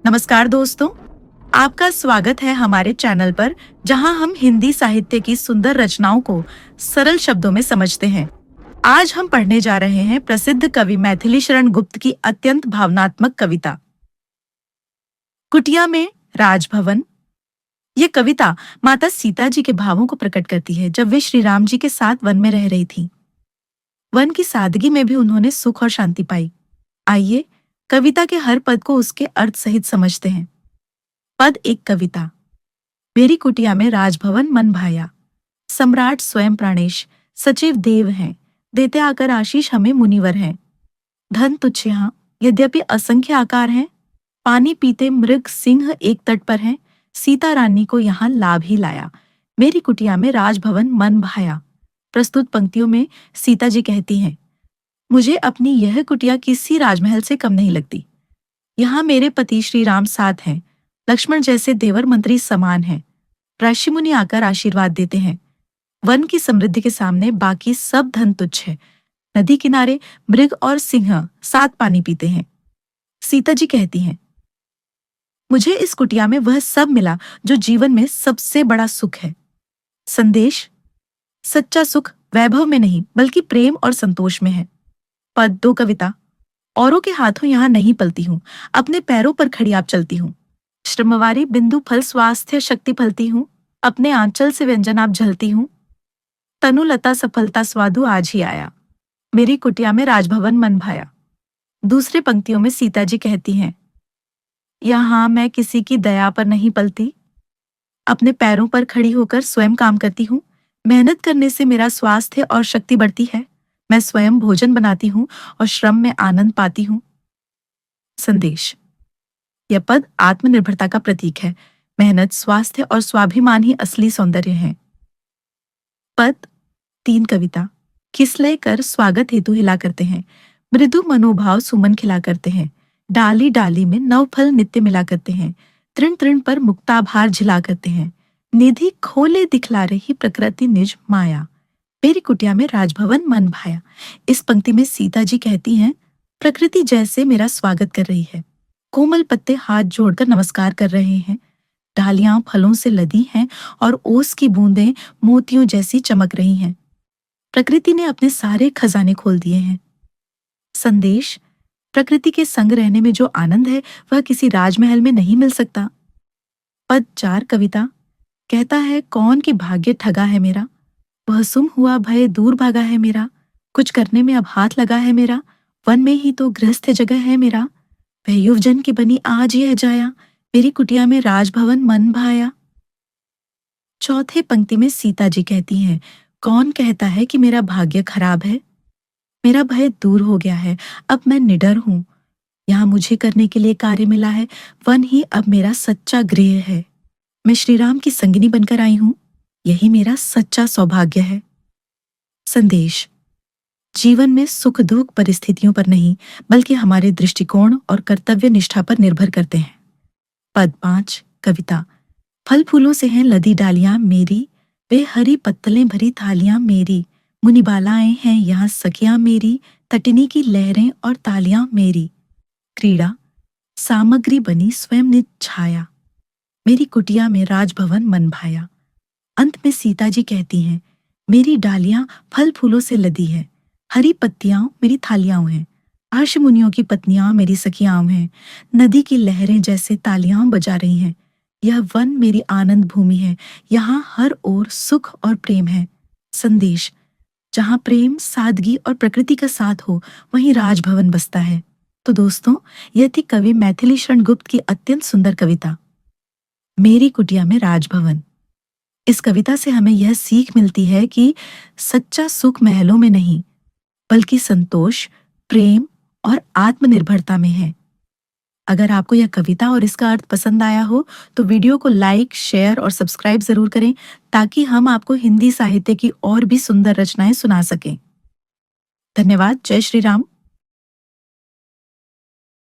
नमस्कार दोस्तों, आपका स्वागत है हमारे चैनल पर जहां हम हिंदी साहित्य की सुंदर रचनाओं को सरल शब्दों में समझते हैं। आज हम पढ़ने जा रहे हैं प्रसिद्ध कवि मैथिली शरण गुप्त की अत्यंत भावनात्मक कविता कुटिया में राजभवन। ये कविता माता सीता जी के भावों को प्रकट करती है जब वे श्री राम जी के साथ वन में रह रही थीं। वन की सादगी में भी उन्होंने सुख और शांति पाई। आइए कविता के हर पद को उसके अर्थ सहित समझते हैं। पद एक कविता। मेरी कुटिया में राजभवन मन भाया। सम्राट स्वयं प्राणेश सचिव देव हैं, देते आकर आशीष हमें मुनिवर हैं। धन तुच्छ यहाँ यद्यपि असंख्य आकार हैं, पानी पीते मृग सिंह एक तट पर हैं। सीता रानी को यहाँ लाभ ही लाया, मेरी कुटिया में राजभवन मन भाया। प्रस्तुत पंक्तियों में सीता जी कहती हैं, मुझे अपनी यह कुटिया किसी राजमहल से कम नहीं लगती। यहाँ मेरे पति श्री राम साथ हैं, लक्ष्मण जैसे देवर मंत्री समान हैं। ऋषि मुनि आकर आशीर्वाद देते हैं। वन की समृद्धि के सामने बाकी सब धन तुच्छ है। नदी किनारे मृग और सिंह साथ पानी पीते हैं। सीता जी कहती हैं, मुझे इस कुटिया में वह सब मिला जो जीवन में सबसे बड़ा सुख है। संदेश, सच्चा सुख वैभव में नहीं बल्कि प्रेम और संतोष में है। पद दो कविता। औरों के हाथों यहाँ नहीं पलती हूँ, अपने पैरों पर खड़ी आप चलती हूँ। श्रमवारी बिंदु फल स्वास्थ्य शक्ति फलती हूँ, अपने आंचल से व्यंजन आप झलती हूँ। तनु लता सफलता स्वादु आज ही आया, मेरी कुटिया में राजभवन मन भाया। दूसरे पंक्तियों में सीता जी कहती हैं, यहाँ मैं किसी की दया पर नहीं पलती, अपने पैरों पर खड़ी होकर स्वयं काम करती हूँ। मेहनत करने से मेरा स्वास्थ्य और शक्ति बढ़ती है। मैं स्वयं भोजन बनाती हूँ और श्रम में आनंद पाती हूँ। संदेश, यह पद आत्मनिर्भरता का प्रतीक है। मेहनत, स्वास्थ्य और स्वाभिमान ही असली सौंदर्य है। पद तीन कविता। खिसले कर स्वागत हेतु हिला करते हैं, मृदु मनोभाव सुमन खिला करते हैं। डाली डाली में नव फल नित्य मिला करते हैं, तृण तृण पर मुक्ताभार झिला करते हैं। निधि खोले दिखला रही प्रकृति निज माया, मेरी कुटिया में राजभवन मन भाया। इस पंक्ति में सीता जी कहती हैं, प्रकृति जैसे मेरा स्वागत कर रही है। कोमल पत्ते हाथ जोड़कर नमस्कार कर रहे हैं। डालियां फलों से लदी हैं और ओस की बूंदें मोतियों जैसी चमक रही हैं। प्रकृति ने अपने सारे खजाने खोल दिए हैं। संदेश, प्रकृति के संग रहने में जो आनंद है वह किसी राजमहल में नहीं मिल सकता। पद चार कविता। कहता है कौन कि भाग्य ठगा है मेरा, वह सुम हुआ भय दूर भागा है मेरा। कुछ करने में अब हाथ लगा है मेरा, वन में ही तो गृहस्थ जगह है मेरा। वह युवजन की बनी आज यह जाया, मेरी कुटिया में राजभवन मन भाया। चौथे पंक्ति में सीता जी कहती हैं, कौन कहता है कि मेरा भाग्य खराब है, मेरा भय दूर हो गया है, अब मैं निडर हूँ। यहाँ मुझे करने के लिए कार्य मिला है, वन ही अब मेरा सच्चा गृह है। मैं श्री राम की संगिनी बनकर आई हूँ, यही मेरा सच्चा सौभाग्य है। संदेश, जीवन में सुख दुख परिस्थितियों पर नहीं बल्कि हमारे दृष्टिकोण और कर्तव्य निष्ठा पर निर्भर करते हैं। पद पांच कविता। फल फूलों से हैं लदी डालियां मेरी, वे हरी पत्तलें भरी थालियां मेरी। मुनिबालाएं हैं यहाँ सखियां मेरी, तटिनी की लहरें और तालियां मेरी। क्रीड़ा सामग्री बनी स्वयं निज छाया, मेरी कुटिया में राजभवन मन भाया। अंत में सीता जी कहती हैं, मेरी डालियां फल फूलों से लदी है, हरी पत्तियां मेरी थालियां हैं। हर्ष मुनियों की पत्नियां मेरी सखियां हैं। नदी की लहरें जैसे तालियां बजा रही हैं। यह वन मेरी आनंद भूमि है, यहाँ हर ओर सुख और प्रेम है। संदेश, जहाँ प्रेम सादगी और प्रकृति का साथ हो वहीं राजभवन बसता है। तो दोस्तों, यह थी कवि मैथिली शरण गुप्त की अत्यंत सुंदर कविता मेरी कुटिया में राजभवन। इस कविता से हमें यह सीख मिलती है कि सच्चा सुख महलों में नहीं बल्कि संतोष, प्रेम और आत्मनिर्भरता में है। अगर आपको यह कविता और इसका अर्थ पसंद आया हो तो वीडियो को लाइक, शेयर और सब्सक्राइब जरूर करें ताकि हम आपको हिंदी साहित्य की और भी सुंदर रचनाएं सुना सकें। धन्यवाद। जय श्री राम।